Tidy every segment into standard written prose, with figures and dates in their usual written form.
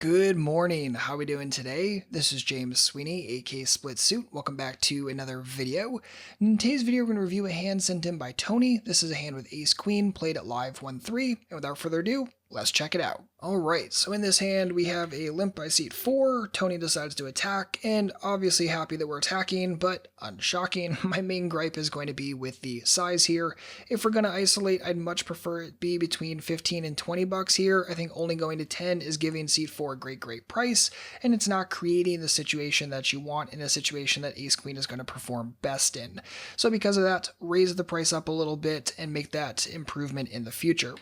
Good morning. How are we doing today? This is James Sweeney, aka SplitSuit. Welcome back to another video. In today's video, we're going to review a hand sent in by Tony. This is a hand with Ace Queen, played at live 1-3. And without further ado, let's check it out. Alright, so in this hand, we have a limp by seat 4. Tony decides to attack, and obviously happy that we're attacking, but unshocking. My main gripe is going to be with the size here. If we're going to isolate, I'd much prefer it be between 15 and 20 bucks here. I think only going to 10 is giving seat 4 a great price, and it's not creating the situation that you want in a situation that Ace Queen is going to perform best in. So because of that, raise the price up a little bit and make that improvement in the future.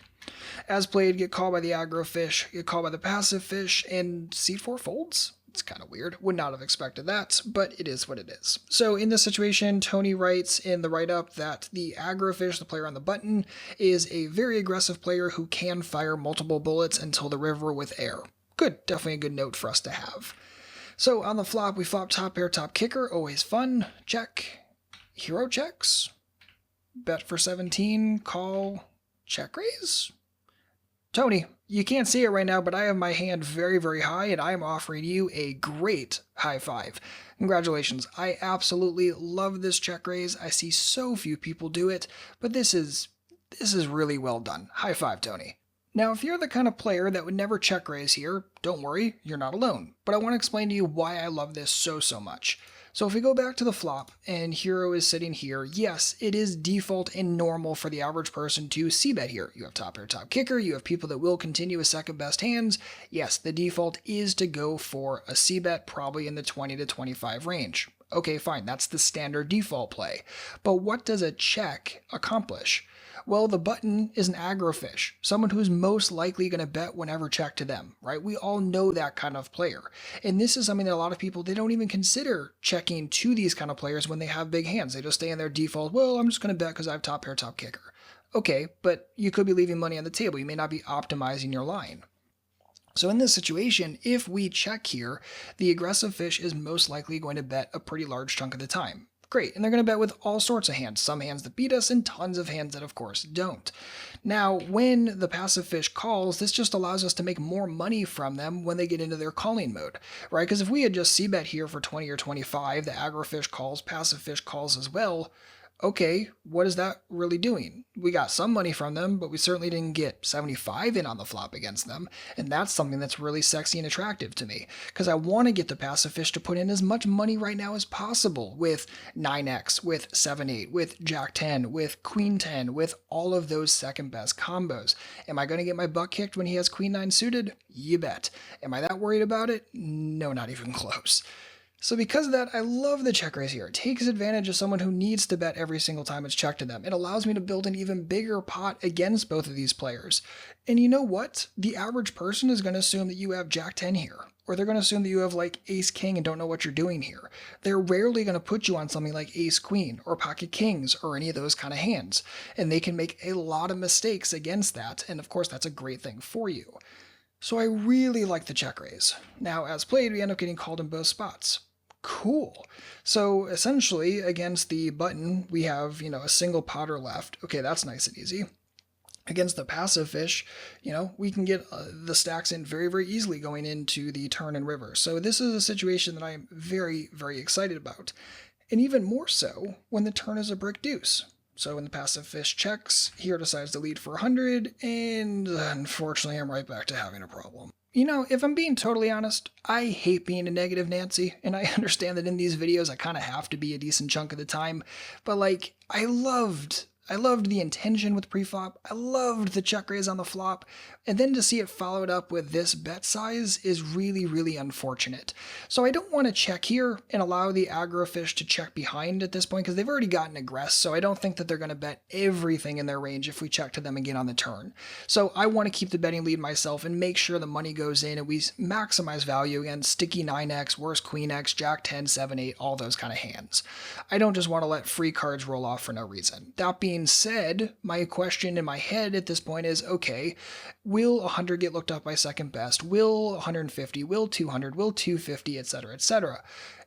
As played, get called by the aggro fish, get called by the passive fish, and seat 4 folds? It's kind of weird. Would not have expected that, but it is what it is. So in this situation, Tony writes in the write-up that the aggro fish, the player on the button, is a very aggressive player who can fire multiple bullets until the river with air. Good, definitely a good note for us to have. So on the flop, we flop top pair, top kicker, always fun. Check. Hero checks. Bet for 17, call, check raise. Tony, you can't see it right now, but I have my hand very high, and I am offering you a great high five. Congratulations. I absolutely love this check raise. I see so few people do it, but this is really well done. High five, Tony. Now, if you're the kind of player that would never check raise here, don't worry, you're not alone. But I want to explain to you why I love this so much. So if we go back to the flop and hero is sitting here, yes, it is default and normal for the average person to c-bet here. You have top pair, top kicker, you have people that will continue with second best hands. Yes, the default is to go for a c-bet, probably in the 20 to 25 range. Okay, fine, that's the standard default play. But what does a check accomplish? Well, the button is an aggro fish, someone who's most likely going to bet whenever checked to them, right? We all know that kind of player. And this is something that a lot of people, they don't even consider checking to these kind of players when they have big hands. They just stay in their default, well, I'm just going to bet because I have top pair, top kicker. Okay, but you could be leaving money on the table. You may not be optimizing your line. So in this situation, if we check here, the aggressive fish is most likely going to bet a pretty large chunk of the time. Great, and they're going to bet with all sorts of hands, some hands that beat us and tons of hands that of course don't. Now, when the passive fish calls, this just allows us to make more money from them when they get into their calling mode, right? Because if we had just c-bet here for 20 or 25, the aggro fish calls, passive fish calls as well, okay, what is that really doing? We got some money from them, but we certainly didn't get 75 in on the flop against them, and that's something that's really sexy and attractive to me, because I want to get the passive fish to put in as much money right now as possible with 9x, with 7-8, with Jack 10, with Queen 10, with all of those second best combos. Am I going to get my butt kicked when he has Queen 9 suited? You bet. Am I that worried about it? No, not even close. So because of that, I love the check raise here. It takes advantage of someone who needs to bet every single time it's checked to them. It allows me to build an even bigger pot against both of these players. And you know what? The average person is going to assume that you have Jack 10 here. Or they're going to assume that you have like Ace King and don't know what you're doing here. They're rarely going to put you on something like Ace Queen or Pocket Kings or any of those kind of hands. And they can make a lot of mistakes against that. And of course, that's a great thing for you. So I really like the check raise. Now, as played, we end up getting called in both spots. Cool. So essentially, against the button, we have, a single potter left. Okay, that's nice and easy. Against the passive fish, we can get the stacks in very easily going into the turn and river. So this is a situation that I am very excited about. And even more so when the turn is a brick deuce. So when the passive fish checks, here decides to lead for 100, and unfortunately I'm right back to having a problem. If I'm being totally honest, I hate being a negative Nancy, and I understand that in these videos I kind of have to be a decent chunk of the time, but I loved the intention with preflop, I loved the check raise on the flop, and then to see it followed up with this bet size is really unfortunate. So I don't want to check here and allow the aggro fish to check behind at this point because they've already gotten aggressed, so I don't think that they're going to bet everything in their range if we check to them again on the turn. So I want to keep the betting lead myself and make sure the money goes in and we maximize value against sticky 9x, worse Queen X, Jack 10, 7, 8, all those kind of hands. I don't just want to let free cards roll off for no reason. That being said, my question in my head at this point is, okay, will 100 get looked up by second best? Will 150? Will 200? Will 250? Etc.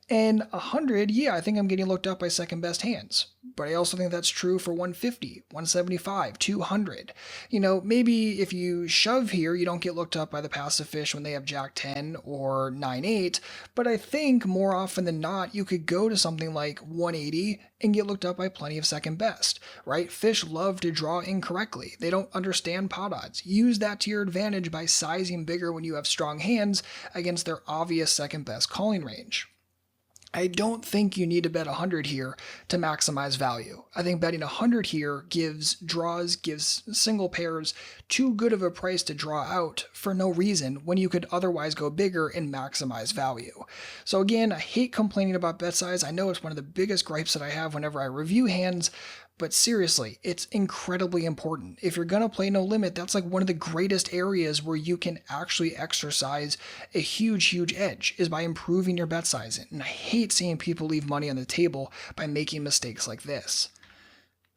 And 100, yeah, I think I'm getting looked up by second best hands. But I also think that's true for 150, 175, 200. Maybe if you shove here, you don't get looked up by the passive fish when they have Jack 10 or 9-8. But I think more often than not, you could go to something like 180 and get looked up by plenty of second best, right? Fish love to draw incorrectly. They don't understand pot odds. Use that to your advantage by sizing bigger when you have strong hands against their obvious second best calling range. I don't think you need to bet 100 here to maximize value. I think betting 100 here gives single pairs too good of a price to draw out for no reason when you could otherwise go bigger and maximize value. So again, I hate complaining about bet size. I know it's one of the biggest gripes that I have whenever I review hands, but seriously, it's incredibly important. If you're going to play no limit, that's like one of the greatest areas where you can actually exercise a huge edge is by improving your bet sizing. And I hate seeing people leave money on the table by making mistakes like this.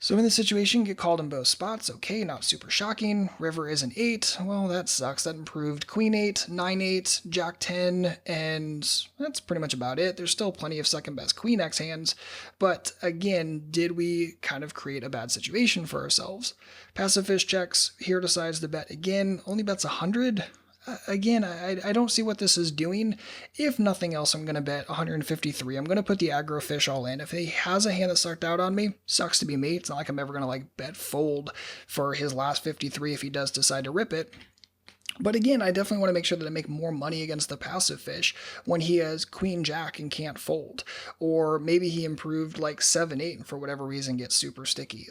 So in this situation, get called in both spots. Okay, not super shocking. River is an 8. Well, that sucks. That improved Queen 8, 9-8, Jack 10, and that's pretty much about it. There's still plenty of second best Queen X hands, but again, did we kind of create a bad situation for ourselves? Passive fish checks. Here decides to bet again. Only bets 100. Again, I don't see what this is doing. If nothing else, I'm going to bet 153. I'm going to put the aggro fish all in. If he has a hand that sucked out on me, sucks to be me. It's not like I'm ever going to bet fold for his last 53 if he does decide to rip it. But again, I definitely want to make sure that I make more money against the passive fish when he has Queen Jack and can't fold. Or maybe he improved 7-8 and for whatever reason gets super sticky.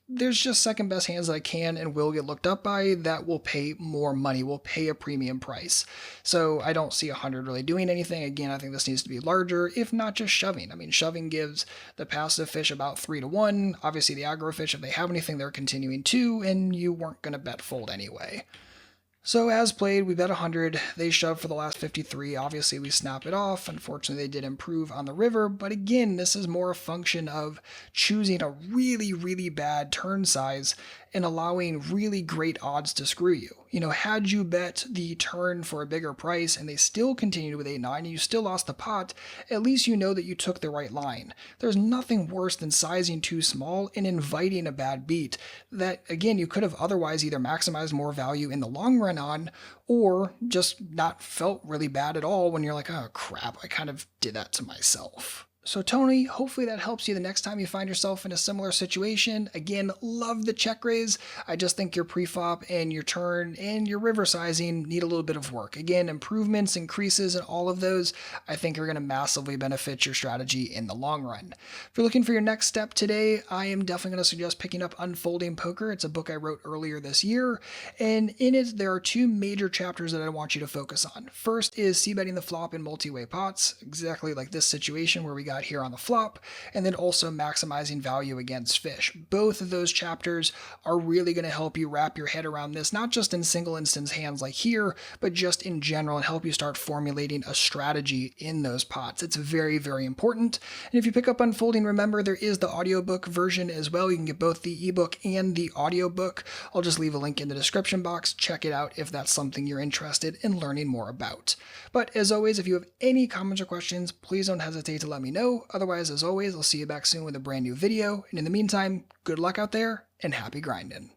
There's just second best hands that I can and will get looked up by that will pay more money, will pay a premium price. So I don't see 100 really doing anything. Again, I think this needs to be larger, if not just shoving. I mean, shoving gives the passive fish about 3-1. Obviously, the aggro fish, if they have anything, they're continuing 2, and you weren't going to bet fold anyway. So as played, we bet 100. They shoved for the last 53. Obviously, we snap it off. Unfortunately, they did improve on the river. But again, this is more a function of choosing a really bad turn size and allowing really great odds to screw you. Had you bet the turn for a bigger price and they still continued with 8-9 and you still lost the pot, at least you know that you took the right line. There's nothing worse than sizing too small and inviting a bad beat that, again, you could have otherwise either maximized more value in the long run on or just not felt really bad at all when you're like, oh crap, I kind of did that to myself. So Tony, hopefully that helps you the next time you find yourself in a similar situation. Again, love the check raise. I just think your preflop and your turn and your river sizing need a little bit of work. Again, improvements, increases, and all of those I think are going to massively benefit your strategy in the long run. If you're looking for your next step today, I am definitely going to suggest picking up Unfolding Poker. It's a book I wrote earlier this year, and in it there are 2 major chapters that I want you to focus on. First is c-betting the flop in multi-way pots, exactly like this situation where we got here on the flop, and then also maximizing value against fish. Both of those chapters are really going to help you wrap your head around this, not just in single instance hands like here, but just in general, and help you start formulating a strategy in those pots. It's very important. And if you pick up Unfolding, remember there is the audiobook version as well. You can get both the ebook and the audiobook. I'll just leave a link in the description box. Check it out if that's something you're interested in learning more about. But as always, if you have any comments or questions, please don't hesitate to let me know. Otherwise, as always, I'll see you back soon with a brand new video. And in the meantime, good luck out there and happy grinding.